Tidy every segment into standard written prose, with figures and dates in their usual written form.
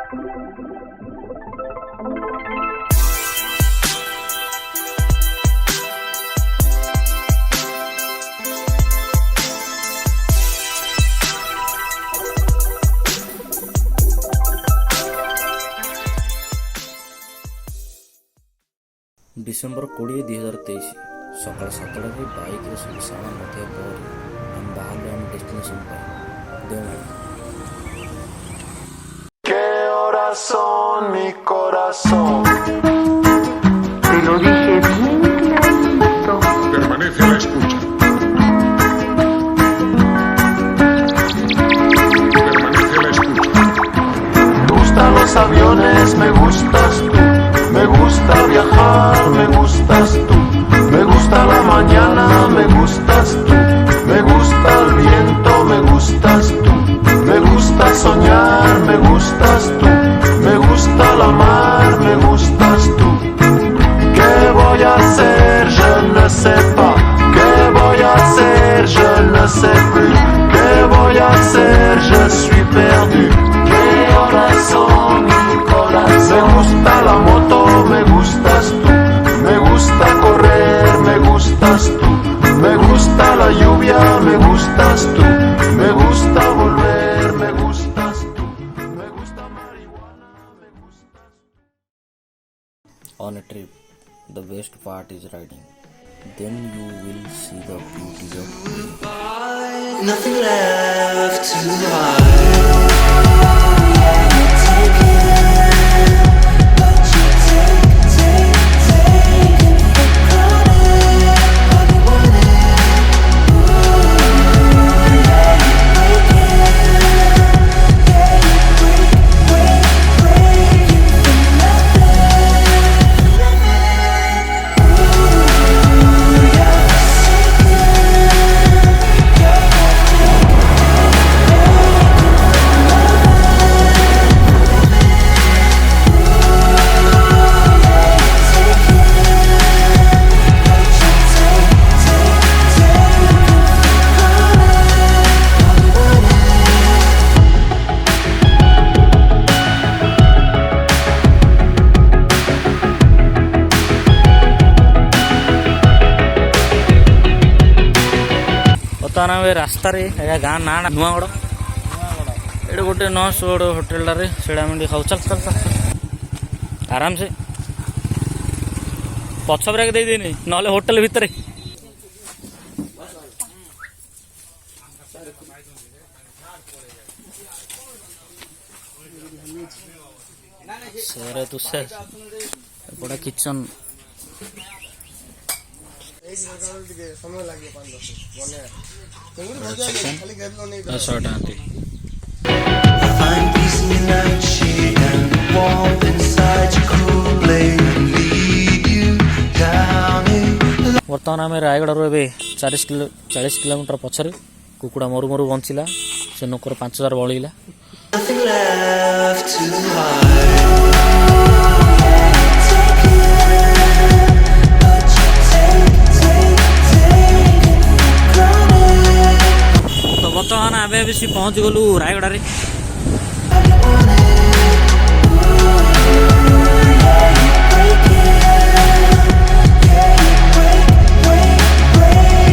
December 20, 2023 सकाल 7टाରେ ବାଇକ୍ରେ ସବୁ ସାମାନ ନଥିବା ପରେ ଆମେ ବାହାରିଲୁ ଆମ ଡେଷ୍ଟିନେସନ୍ ପାଇଁ Deomali. Mi corazón. Te lo dije bien clarito. Permanece a la escucha. Permanece a la escucha. Me gustan los aviones, me gustas tú. Me gusta viajar, me gustas tú. Me gusta la mañana, me gustas tú. Me gusta el viento, me gustas tú. Me gusta soñar, me gustas tú. Me gusta la mar, me gustas tú. ¿Qué voy a hacer? Je ne sais pas. ¿Qué voy a hacer? Je ne sais plus. ¿Qué voy a hacer? Je suis perdu. ¿Qué horas son, mi corazón? Me gusta la moto, me gustas tú. Me gusta correr, me gustas tú. Me gusta la lluvia, me gustas tú. Me gusta volver, me gustas tú. Me gusta marihuana, me gustas tú. On a trip, the best part is riding. Then you will see the beauty of Nothing left to hide. ବର୍ତ୍ତମାନ ଆମେ ରାସ୍ତାରେ ଗାଁ ନାଁ ନୂଆଗଡ଼ ଏଠି ଗୋଟେ nurse ଗୋଟେ ହୋଟେଲଟାରେ ସେଇଟା ଆମେ ଟିକେ ଖାଉ। ଚାଲ ଚାଲ ଚାଲ ଆରାମସେ ପଛ ବ୍ରେକ୍ ଦେଇଦେଇନି ନହେଲେ ହୋଟେଲ ଭିତରେ ସେରେ ତୁ ସେ ଏପଟେ କିଚନ Find peace in your night shade and the warmth inside your cool blade and lead you down it. ବର୍ତ୍ତମାନ ଆମେ ରାୟଗଡ଼ାରୁ ଏବେ 40 କିଲୋମିଟର ପଛରେ କୁକୁଡ଼ା ମରୁ ମରୁ ବଞ୍ଚିଲା ସେ ନୋକର 5000 ବଳିଲା। Nothing left to hide. ତ ବର୍ତ୍ତମାନ ଆମେ ବେଶୀ ପହଞ୍ଚି ଗଲୁ ରାୟଗଡ଼ାରେ।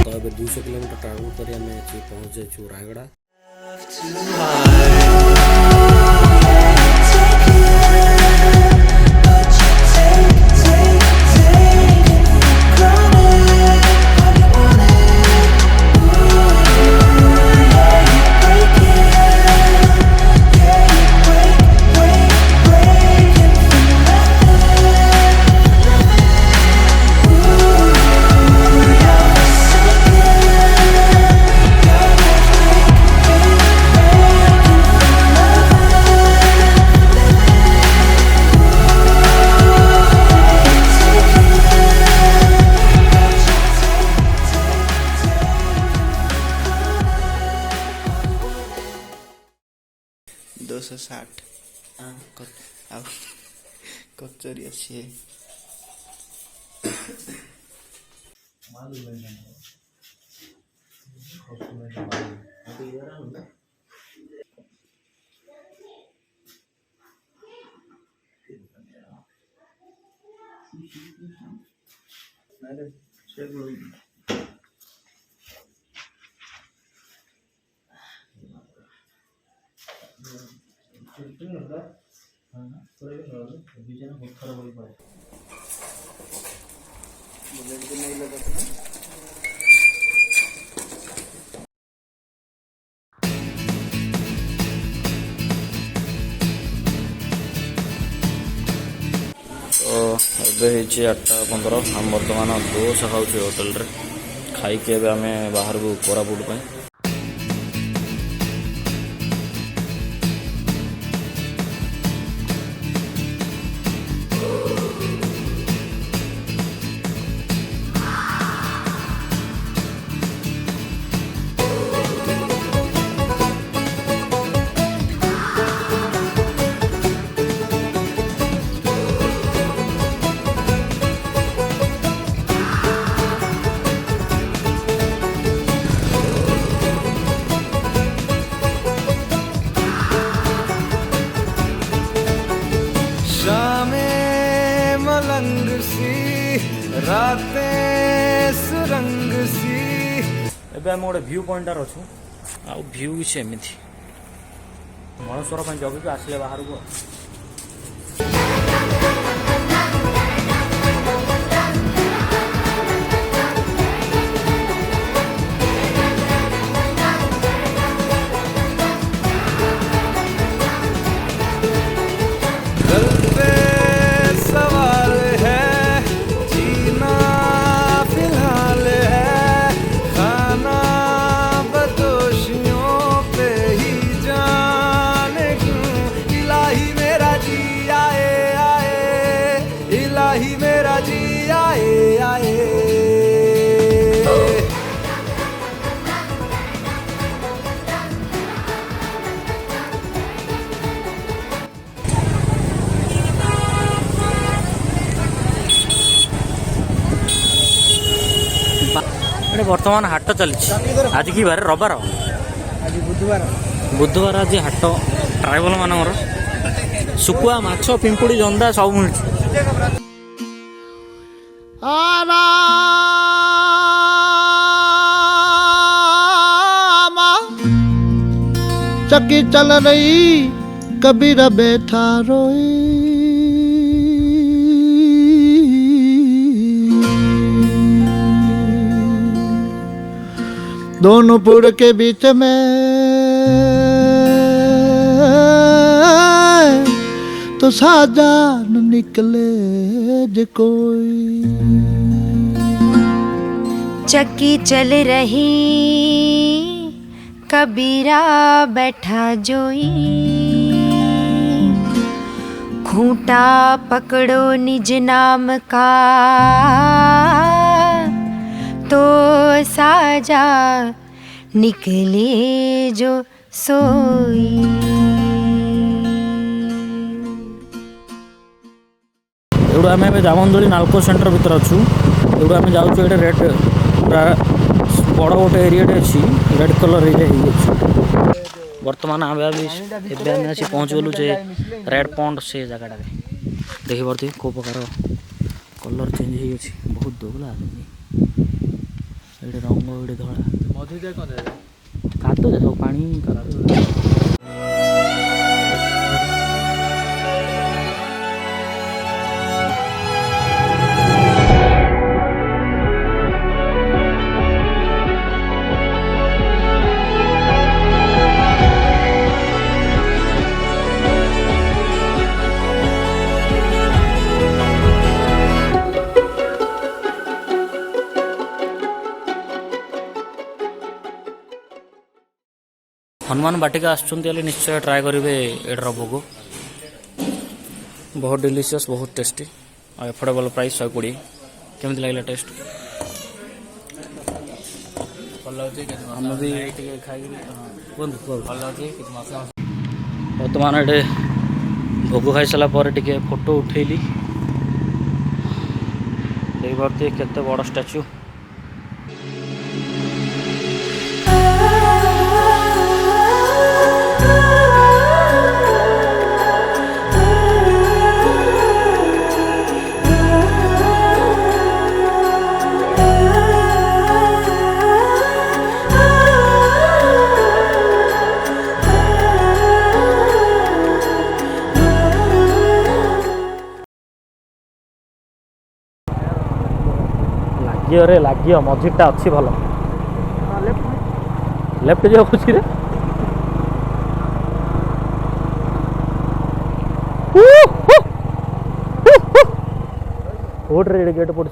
ତ ଏବେ 200 କିଲୋମିଟର ଟ୍ରାଭେଲ କରି ଆମେ ପହଞ୍ଚି ଯାଇଛୁ ରାୟଗଡ଼ା। कचोरी अच्छी है। तो ଏବେ ହେଇଛି 8:15 ଆମେ ବର୍ତ୍ତମାନ ଦୋସା ଖାଉଛୁ ହୋଟେଲରେ ଖାଇକି ଏବେ ଆମେ ବାହାରକୁ କୋରାପୁଟ ପାଇଁ शामें मलंग सी रातें सुरंग सी ଏବେ ଆମେ ଗୋଟେ ଭ୍ୟୁ ପଏଣ୍ଟରେ ଅଛୁ ଆଉ ଭ୍ୟୁ କିଛି ଏମିତି ମଳସ୍ୱର ପାଇଁ ଜଗିକି ଆସିଲେ ବାହାରକୁ दिल पे सवाल है जीना फिलहाल है खाना बदोशियों पे ही जाने क्यों इलाही मेरा जी आए आए इलाही मेरा जी आए आए ଏଠି ବର୍ତ୍ତମାନ ହାଟ ଚାଲିଛି ଆଜି କି ବାର ରବିବାର आज बुधवार ବୁଧବାର ଆଜି ହାଟ ଟ୍ରାଇବଲ ମାନଙ୍କର ଶୁଖୁଆ ମାଛ ପିମ୍ପୁଡ଼ି ଜନ୍ଦା ସବୁ ମିଳୁଛି चक्की चल रही कबीर बैठा रोई दोनों पुर के बीच में तो साजा न निकले जे कोई चक्की चल रही कबीरा बैठा जोई खूंटा पकड़ो निज नाम का तो साजा निकले जो सोई ଏଇଠୁ ଆମେ ଏବେ ଜାମନ୍ଦୋଳି ନାଲକୋ ସେଣ୍ଟର ଭିତରେ ଅଛୁ ଏଇଠୁ ଆମେ ଯାଉଛୁ ଏଠି ରେଡ୍ ପୁରା ବଡ଼ ଗୋଟେ ଏରିଆଟେ ଅଛି ରେଡ୍ କଲର୍ ଏରିଆ ହେଇଯାଇଛି ବର୍ତ୍ତମାନ ଏବେ ଆମେ ଆସି ପହଞ୍ଚିଗଲୁ ଯେ ରେଡ୍ ପଣ୍ଡ ସେ ଜାଗାଟାରେ ଦେଖିପାରୁଥିବେ କେଉଁ ପ୍ରକାର କଲର୍ ଚେଞ୍ଜ ହେଇଅଛି ବହୁତ ଦୋଗଲା ଏଇଠି ରଙ୍ଗ ଏଇଠି ଧଳା କାଦୁଅ ସବୁ ପାଣି କାଦୁଅ हनुमान बाटिका आसुँच निश्चय ट्राए करेंगे एडर भोग बहुत डिलीशियस बहुत टेस्टी और एफोर्डेबल प्राइस 120 केमती लगे टेस्ट बर्तमान ये भोग खाई सारापर टे फोटो उठेली देख पारे केते बड़ स्टैच्यू लागियो रे लागियो मझीटा अच्छी भल लेफ्ट जो खुशी रे ओड्रे गेट पड़ी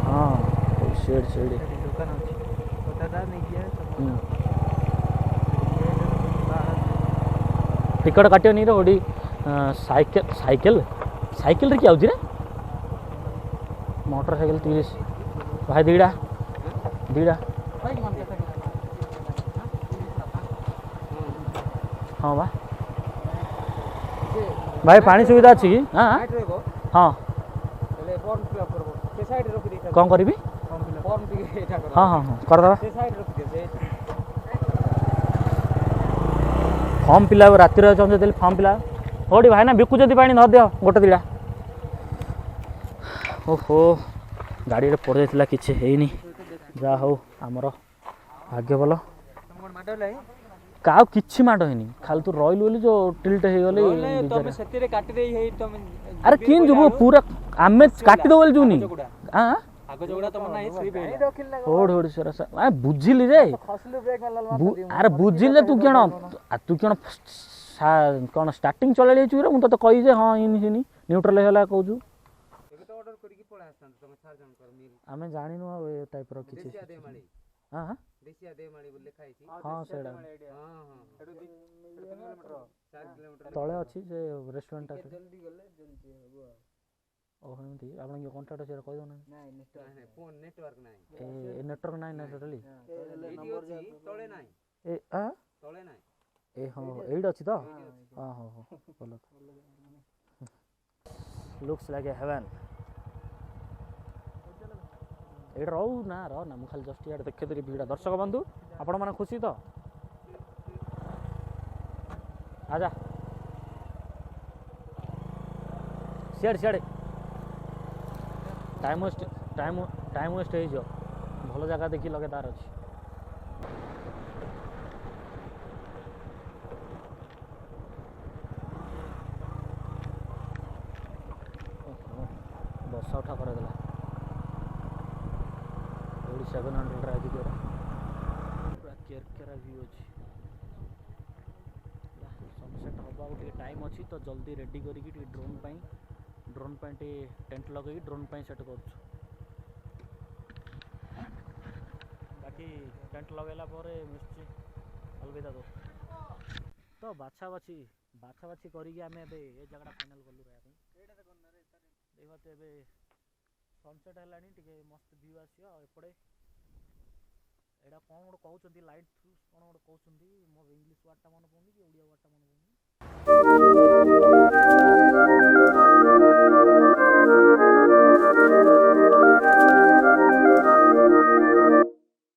हाँ शेड शेड टिकट काटियो नहीं रे ओडी साइकिल साइकिल साइकिल रे क्या होजी रे मोटरसाइकिल 30 भाई दीड़ा दीड़ा हाँ बा भाई पानी सुविधा अच्छी कि हाँ हाँ कौन करी हाँ हाँ हाँ करदे फर्म पिला राति चाहते फर्म पिला होटी भाई ना बिकुच पानी न दियो गोटे दिड़ा ओहो गाड़ी पड़ जाता किसी है जा हो आमर भाग्य भल का किसी माड़ है खाली तू रही बोली जो टिल्ट हो गली अरे किन जो पूरा आम काटिद बोली जुनी हाँ होड़ होड़ सर बुझिली रे अरे बुझिले तू क्या कौन स्टार्टिंग चल मुझे कही जे हाँ इन न्यूट्रल है कहूँ आम जानु टाइप रखी हाँ हाँ हाँ तले अच्छी से रेस्टोरेंट ओह एमती आप कंटाक्ट अच्छे कह दौना नेटवर्क ना टोटाली ए हाँ एट अच्छी तो हाँ हाँ हाँ भल लुक्स लाइक ए हेवन ये रहू ना मुझे खाली जस्ट इे देखे देरी भिड़ा दर्शक बंधु आपण मैंने खुशी तो आजा सियाड़े सियाड़े टाइम वेस्ट हो भल जगह देखी लगे तार अच्छी बस उठा करदेला 700 आज पूरा केरकेरा व्यू अच्छी सनसेट हवा गोटे टाइम अच्छी तो जल्दी रेडी करी ड्रोन टेंट लगे ड्रोन सेट कर बाकी टेंट लगेला मिश्ची अलविदा तो बाछा बाछी करी आम ए जगह फाइनाल कलु रहा तो सनसेट है मस्त व्यू आसो एपटे एटा कौन गोटे कहते लाइट थ्रू कौन गोटे कहते मोर इंग्लीश वार्डटा मन पड़नी कि ओडिया वार्डटा मन पड़नी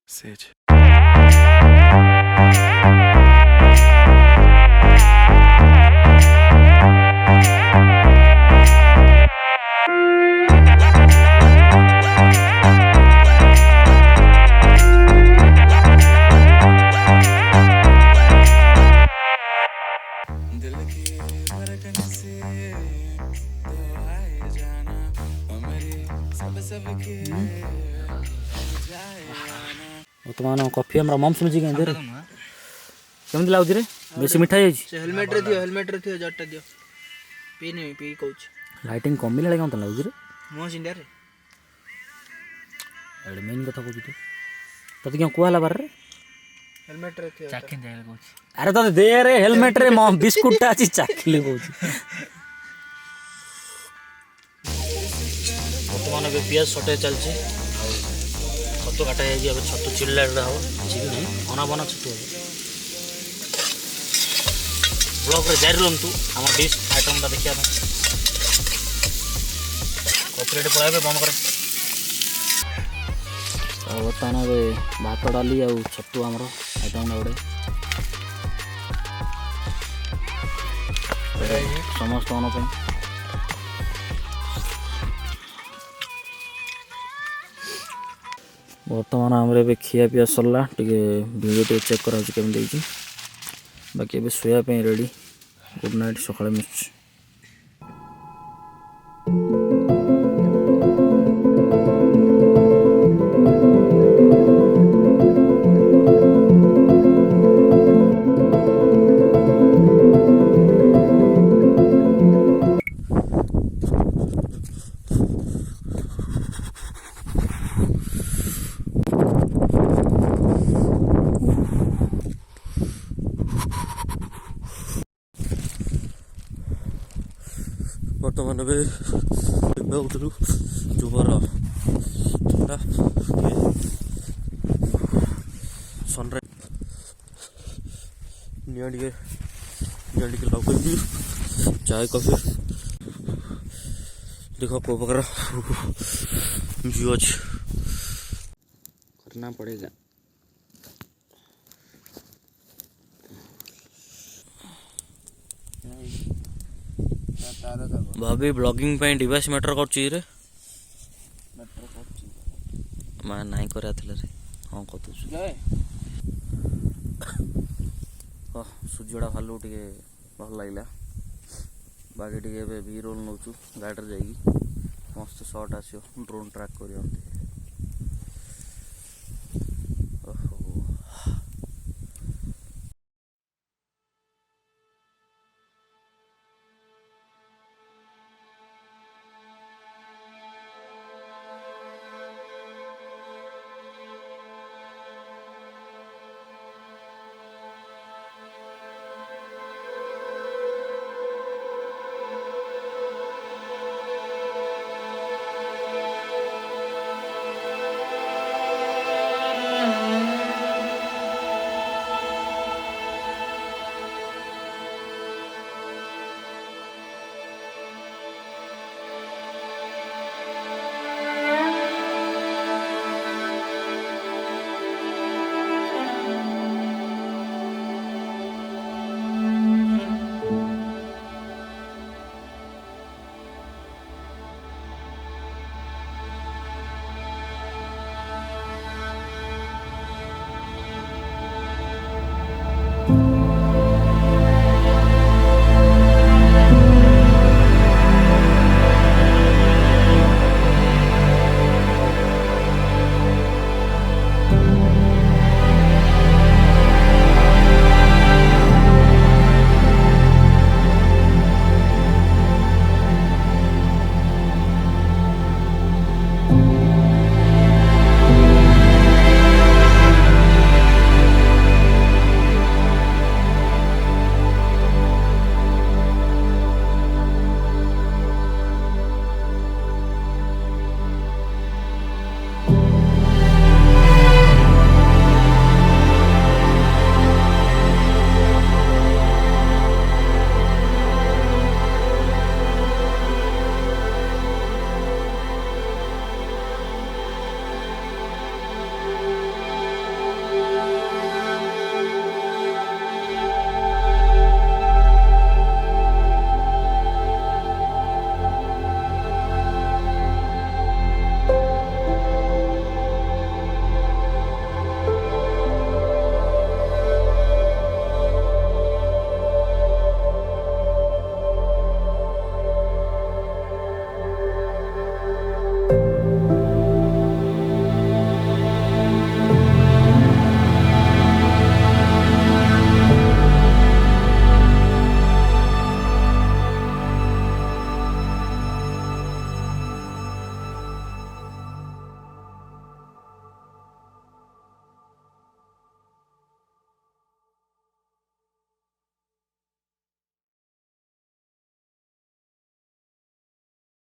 Sage. बर्तमान कॉफी हमरा मम्स में जिगे दे रे केमति लागु रे बेसी मिठा जाई हेलमेट रे दियो जट्टा दियो पी कहूछ लाइटिंग कमिला लागो त लागु रे मो इंडिया रे एडे मेन कथा कहू तू तते क्यों कोहला बार रे हेलमेट रे थियो चाखिन जाय कहूछ अरे तते दे रे हेलमेट रे मम बिस्कुट ता अछि चाखिले कहूछ बर्तमान बे पियाज सटे चलछि छतु काटा है अब छतु चिल्ला हो जी नहीं अना बना छतु है ब्लॉग रे जारी रहंतु हम डिश आइटम ता देखिया ना कॉपरेट पळाबे बंद करे तो बर्तमान बे भात डाली आ छतु हमरो आइटम गोटे समस्त मन पे बर्तमान आम खिया पिया सरला वीडियो टे चेक करा केमी बाकी अब शोया रेडी गुड नाइट सकाଳେ मिस बर्तमान उठलु जुबर सनराइज निआ टे लगे चाय कॉफी देख को प्रकार व्यू अच्छे करना पड़ेगा। भाभी ब्लॉगिंग पे डिवाइस मैटर कर मैं नहीं करा रे हाँ कतु सूर्यटा भालू टे भल लगे बाकी टे भी रोल नौ गाड़ी जाकि मस्त शॉट आसो ड्रोन ट्रैक कर।